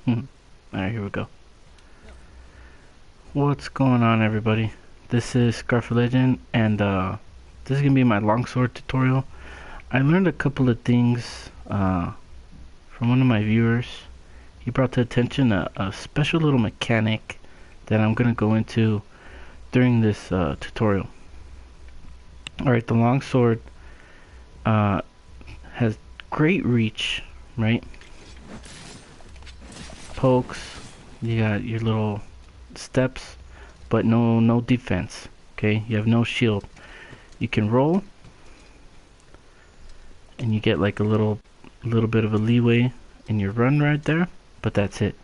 Alright, here we go. What's going on, everybody? This is Scarf Legend, and this is gonna be my longsword tutorial. I learned a couple of things from one of my viewers. He brought to attention a special little mechanic that I'm gonna go into during this tutorial. Alright, the longsword has great reach, right? Pokes, you got your little steps, but no defense. Okay, you have no shield. You can roll, and you get like a little bit of a leeway in your run right there, but that's it.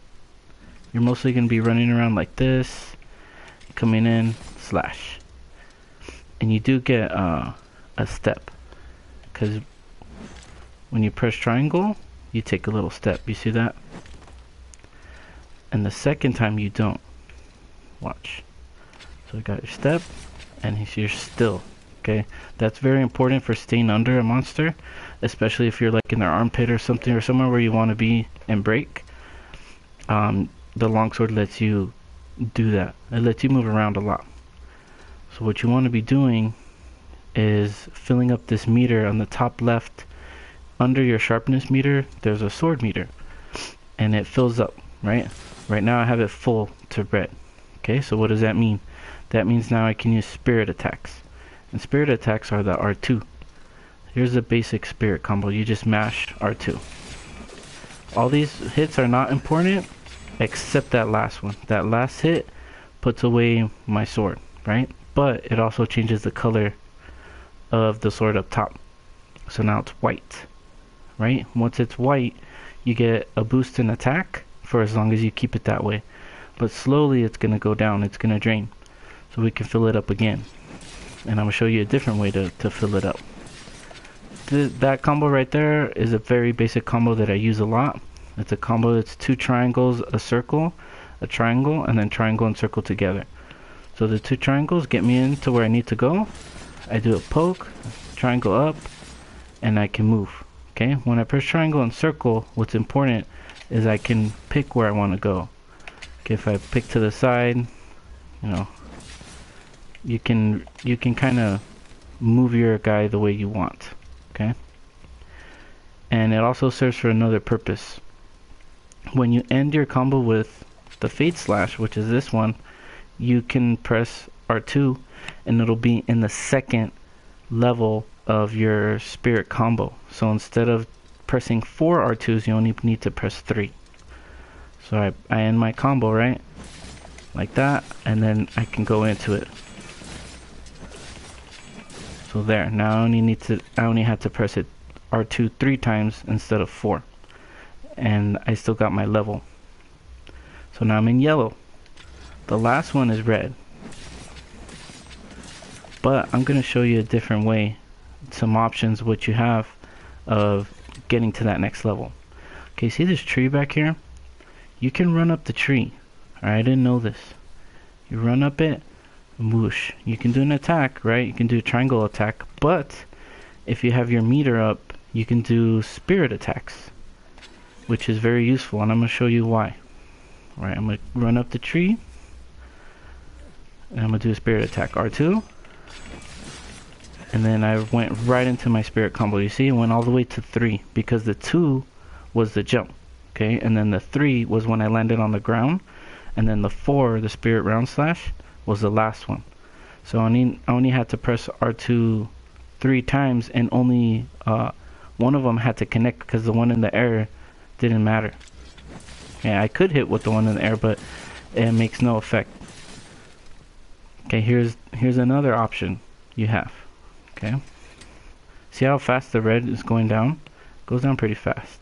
You're mostly gonna be running around like this, coming in, slash, and you do get a step, because when you press triangle, you take a little step. You see that? And the second time you don't. Watch. So you got your step, and you're still. Okay, that's very important for staying under a monster, especially if you're like in their armpit or something, or somewhere where you want to be and break. The longsword lets you do that. It lets you move around a lot. So what you want to be doing is filling up this meter on the top left. Under your sharpness meter, there's a sword meter, and it fills up, right? Right now I have it full to red. Okay, so what does that mean? That means now I can use spirit attacks. And spirit attacks are the R2. Here's the basic spirit combo. You just mash R2. All these hits are not important except that last one. That last hit puts away my sword, right? But it also changes the color of the sword up top. So now it's white, right? Once it's white, you get a boost in attack for as long as you keep it that way. But slowly it's going to go down, it's going to drain. So we can fill it up again. And I'm going to show you a different way to fill it up. That combo right there is a very basic combo that I use a lot. It's a combo that's two triangles, a circle, a triangle, and then triangle and circle together. So the two triangles get me into where I need to go. I do a poke, triangle up, and I can move. Okay, when I press triangle and circle, what's important is I can pick where I want to go. Okay, if I pick to the side, you know, you can kind of move your guy the way you want. Okay, and it also serves for another purpose. When you end your combo with the fade slash, which is this one, you can press R2 and it'll be in the second level of your spirit combo. So instead of pressing 4 R2s, you only need to press 3. So I end my combo, right? Like that, and then I can go into it. So there, now I only had to press it R2 3 times instead of 4. And I still got my level. So now I'm in yellow. The last one is red. But I'm going to show you a different way, some options what you have of getting to that next level. Okay, see this tree back here? You can run up the tree. Alright, I didn't know this. You run up it, whoosh. You can do an attack, right? You can do a triangle attack, but if you have your meter up, you can do spirit attacks, which is very useful, and I'm going to show you why. Alright, I'm going to run up the tree, and I'm going to do a spirit attack, R2, and then I went right into my spirit combo. You see, it went all the way to 3, because the 2 was the jump. Okay, and then the 3 was when I landed on the ground, and then the 4, the spirit round slash, was the last one. So I only had to press R2 3 times, and only one of them had to connect, because the one in the air didn't matter. Yeah, I could hit with the one in the air, but it makes no effect. Okay, here's another option you have. Okay, see how fast the red is going down? It goes down pretty fast.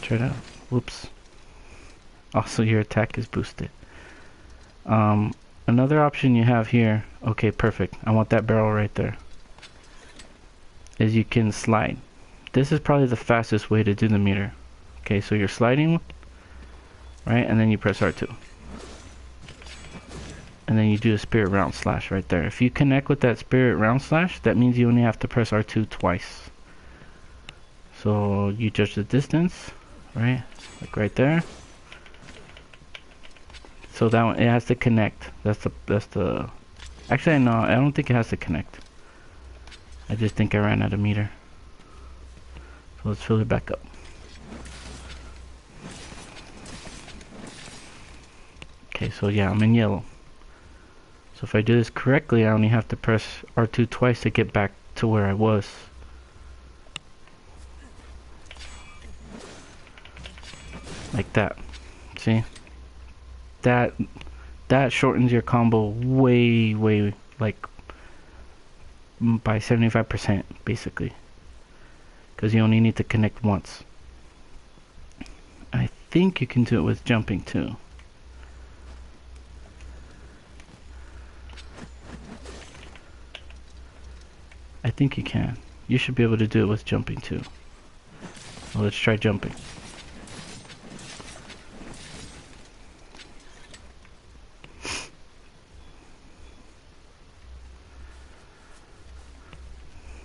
Try that. Whoops. Also, your attack is boosted. Another option you have here, okay, perfect, I want that barrel right there, is you can slide. This is probably the fastest way to do the meter. Okay, so you're sliding, right, and then you press R2. And then you do a spirit round slash right there. If you connect with that spirit round slash, that means you only have to press R2 twice. So you judge the distance, right? Like right there. So that one, it has to connect. That's the. Actually, no, I don't think it has to connect. I just think I ran out of meter. So let's fill it back up. Okay, so yeah, I'm in yellow. So if I do this correctly, I only have to press R2 twice to get back to where I was. Like that. See? That shortens your combo way, like by 75% basically. Because you only need to connect once. I think you can do it with jumping too. I think you can. You should be able to do it with jumping too. Well, let's try jumping.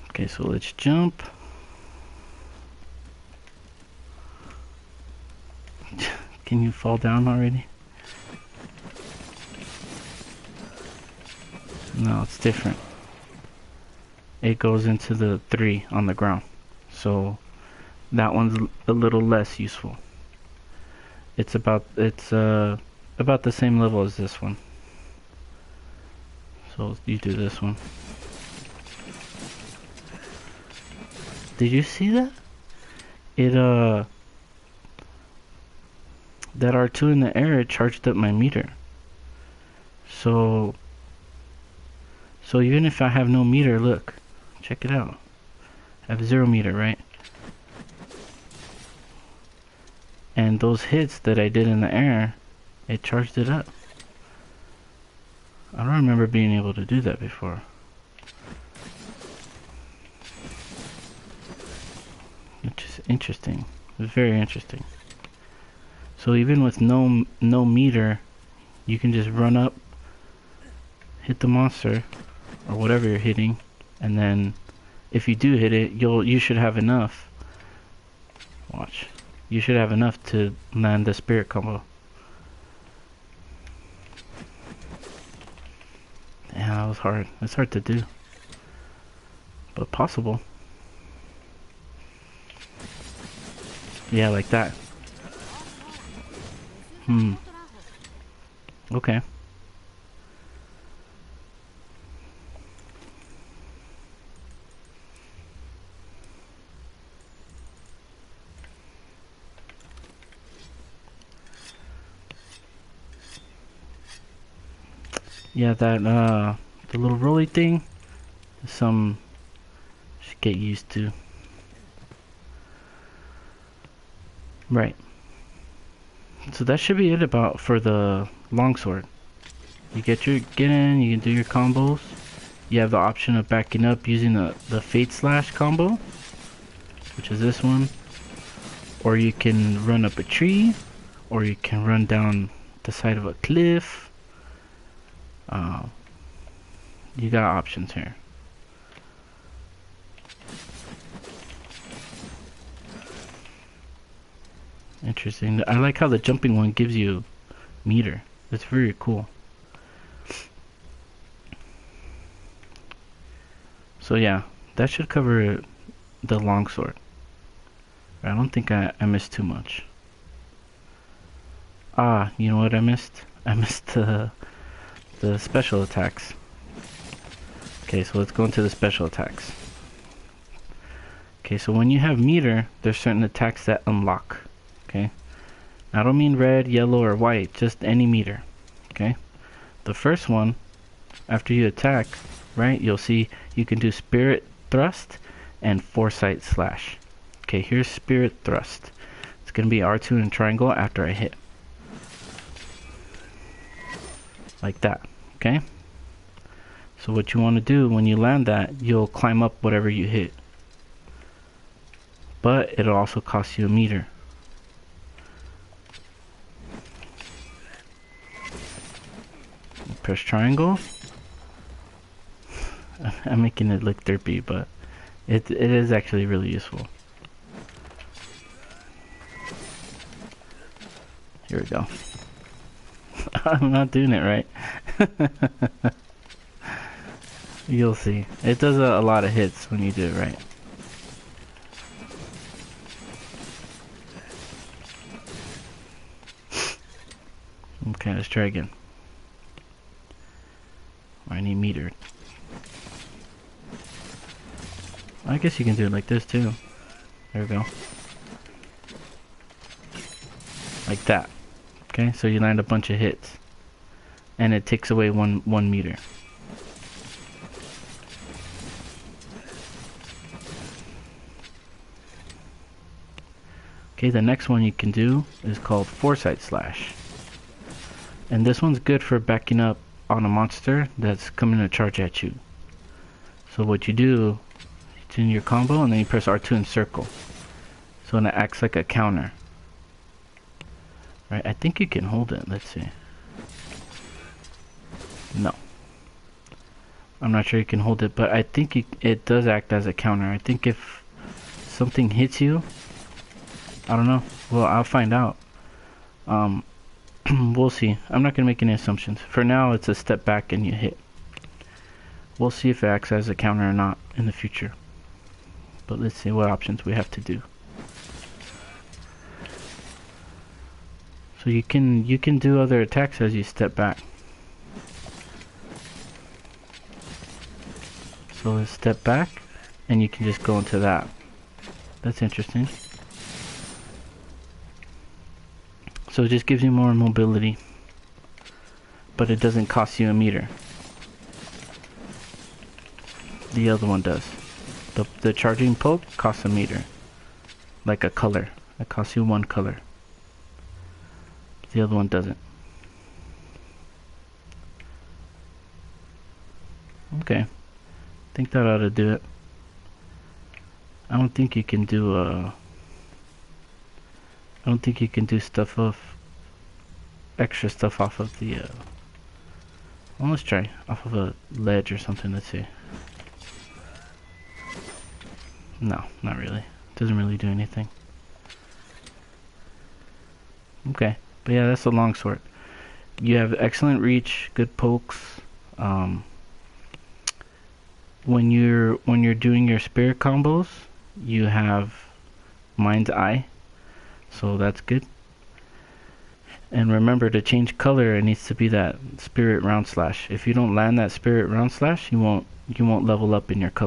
Okay, so let's jump. Can you fall down already? No, it's different. It goes into the 3 on the ground. So that one's a little less useful. It's about the same level as this one. So you do this one. Did you see that? It that R2 in the air, it charged up my meter. So even if I have no meter, look, check it out. I have 0 meter, right? And those hits that I did in the air, it charged it up. I don't remember being able to do that before. Which is interesting. It's very interesting. So even with no meter, you can just run up, hit the monster, or whatever you're hitting, and then if you do hit it, you should have enough. Watch. You should have enough to land the spirit combo. Yeah, that was hard. It's hard to do, but possible. Yeah, like that. Okay. Yeah, that the little rolly thing, some should get used to. Right. So that should be it about for the longsword. You get in, you can do your combos. You have the option of backing up using the fade slash combo, which is this one. Or you can run up a tree, or you can run down the side of a cliff. You got options here. Interesting. I like how the jumping one gives you meter. That's very cool. So yeah, that should cover the longsword. I don't think I missed too much. Ah, you know what I missed? I missed the special attacks. Okay, so let's go into the special attacks. Okay, so when you have meter, there's certain attacks that unlock. Okay, I don't mean red, yellow, or white, just any meter. Okay, the first one, after you attack, right, you'll see you can do spirit thrust and foresight slash. Okay, here's spirit thrust. It's gonna be R2 and triangle after I hit. Like that, okay? So what you want to do when you land that, you'll climb up whatever you hit. But it'll also cost you a meter. Press triangle. I'm making it look derpy, but it is actually really useful. Here we go. I'm not doing it right. You'll see. It does a lot of hits when you do it right. Okay, let's try again. I need metered. I guess you can do it like this too. There we go. Like that. Okay, so you land a bunch of hits. And it takes away one meter. Okay, the next one you can do is called Foresight Slash. And this one's good for backing up on a monster that's coming to charge at you. So what you do, it's in your combo and then you press R2 and circle. So it acts like a counter. Right, I think you can hold it, let's see. No. I'm not sure you can hold it, but I think it does act as a counter. I think if something hits you, I don't know. Well, I'll find out. We'll see. I'm not gonna make any assumptions. For now, it's a step back and you hit. We'll see if it acts as a counter or not in the future. But let's see what options we have to do. So you can do other attacks as you step back. So let's step back, and you can just go into that. That's interesting. So it just gives you more mobility, but it doesn't cost you a meter. The other one does. The charging poke costs a meter, like a color. It costs you one color. The other one doesn't. Okay, I think that ought to do it. I don't think you can do I don't think you can do stuff off extra stuff off of the well, let's try off of a ledge or something. Let's see. No, not really. Doesn't really do anything. Okay, but yeah, that's the longsword. You have excellent reach, good pokes. When you're doing your spirit combos, you have Mind's Eye, so that's good. And remember, to change color, it needs to be that spirit round slash. If you don't land that spirit round slash, you won't level up in your color.